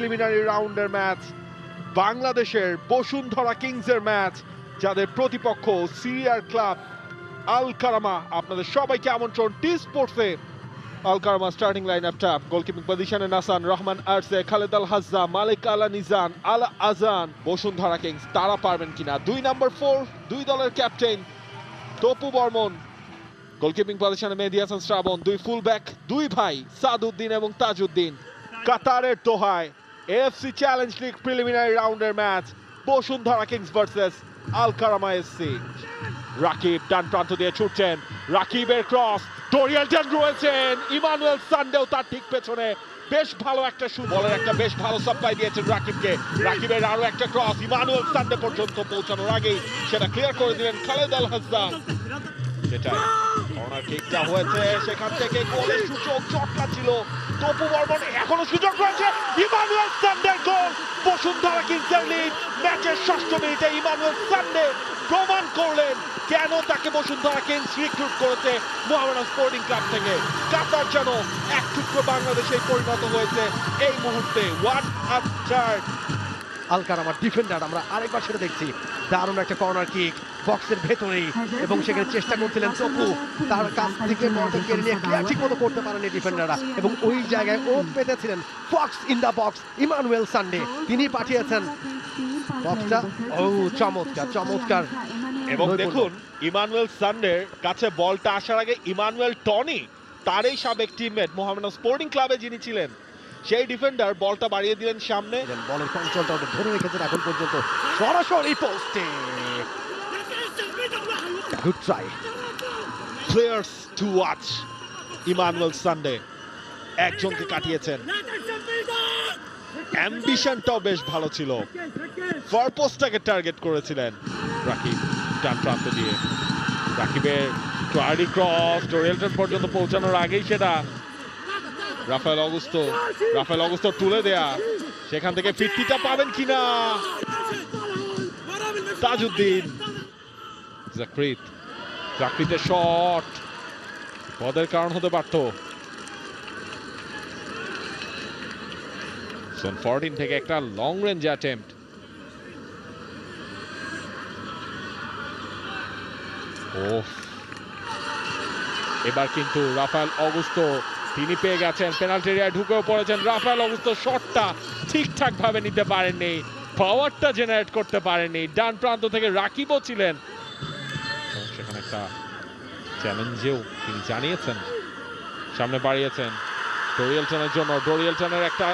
Preliminary রাউন্ডের match, বাংলাদেশের বসুন্ধরা কিংসের ম্যাচ, যাদের প্রতিপক্ষ সিরিয়ার ক্লাব আল কারামা। আপনাদের সবাইকে আমন্ত্রণ টি স্পোর্টসে। আল কারামা স্টার্টিং লাইন আপটা, গোলকিপিং পজিশনে নাসান, রহমান আরসে, খালেদ আল হাজ্জা, মালিক আলা নিজান, আল আজান। বসুন্ধরা কিংস তারা পারবেন কিনা? 2 নম্বর 4 দুই দলের ক্যাপ্টেন তপু বর্মন, গোলকিপিং পজিশনে মেহেদী হাসান শ্রাবণ, দুই ফুল ব্যাক, দুই ভাই সাদউদ্দিন এবং তাজউদ্দিন। কাতারের দোহায় এএফসি চ্যালেঞ্জ লিগ প্রিলিমিনারি রাউন্ডের ম্যাচ, বসুন্ধরা কিংস ভার্সেস আল কারামা এসসি। রাকিব ডান প্রান্ত দিয়ে ছুটছেন, রাকিবের ক্রস, ডোরিয়েলটন রয়েছেন, ইমানুয়েল সান্ডেও তার ঠিক পেছনে। বেশ ভালো একটা শুট, বলের একটা বেশ ভালো সাপ্লাই দিয়েছেন রাকিবকে। রাকিবের আরো একটা ক্রস ইমানুয়েল সান্ডে পর্যন্ত পৌঁছানোর আগেই সেটা ক্লিয়ার করে দিলেন খালেদ আল হাজ্জা। সেটাই কর্নার কিকটা হয়েছে, সেখান থেকে গোলের সুযোগ চটকা ছিল তপু বর্মন। এখনো সুযোগ রয়েছে, ইমানুয়েল সান্ডের গোল, বসুন্ধরা কিংসের লিড। ম্যাচের 6ষ্ঠ মিনিটে ইমানুয়েল সান্ডে প্রমাণ করলেন কেন তাকে বসুন্ধরা কিংস রিক্রুট করেছে মোহামেডান স্পোর্টিং ক্লাব থেকে। কাতার যেন এক টুকরো বাংলাদেশে পরিণত হয়েছে এই মুহূর্তে। What a start! আল কারামার ডিফেন্ডার আমরা আরেকবার সেটা দেখছি, দারুণ একটা কর্নার কিক বক্সের ভেতরেই, এবং সেখানে চেষ্টা করছিলেন তপু, তার কাছ থেকে বলটা কেড়ে নিয়ে ক্লিয়ার ঠিক মতো করতে পারেনি ডিফেন্ডাররা, এবং ওই জায়গায় ও পেতেছিলেন fox in the box Emmanuel Sunday, তিনি পাঠিয়েছেন বক্সটা। ও চমৎকার চমৎকার! এবং দেখুন ইমানুয়েল সান্ডের কাছে বলটা আসার আগে ইমানুয়েল টনি, তারই সাবেক টিমমেট মোহামেডান স্পোর্টিং ক্লাবে যিনি ছিলেন, সেই ডিফেন্ডার বলটা বাড়িয়ে দিলেন সামনে। বলের কন্ট্রোলটা ধরে রেখেছেন এখন পর্যন্ত, সরাসরি পোস্টে। Good try. Players to watch, Emmanuel Sunday একজনকে কাটিয়েছেন। অ্যাম্বিশনটাও বেশ ভালো ছিল, ফারপোস্টটাকে টার্গেট করেছিলেন। রাকিব ডান প্রান্ত দিয়ে, রাকিবের ক্লারি ক্রস ডোরিয়েলটন পর্যন্ত পৌঁছানোর আগেই সেটা রাফায়েল অগুস্তো তুলে দেয়া, সেখান থেকে ফিরতিটা পাবেন কিনা তাজউদ্দিন। জাকরিতের শট পদের কারণ হতে পারত। জোন 14 থেকে একটা লং রেঞ্জ অ্যাটেম্পট। এবার কিন্তু রাফায়েল অগুস্তো তিনি পেয়ে গেছেন, পেনাল্টি এরিয়ায় ঢুকেও পড়েছেন। রাফায়েল অগুস্তো শটটা ঠিকঠাক ভাবে নিতে পারেননি, পাওয়ারটা জেনারেট করতে পারেননি। ডান প্রান্ত থেকে রাকিবও ছিলেন, সেখানে একটা চ্যালেঞ্জেও তিনি জানিয়েছেন, সামনে বাড়িয়েছেন ডোরিয়েলটনের জন্য। ডোরিয়েলটনের একটা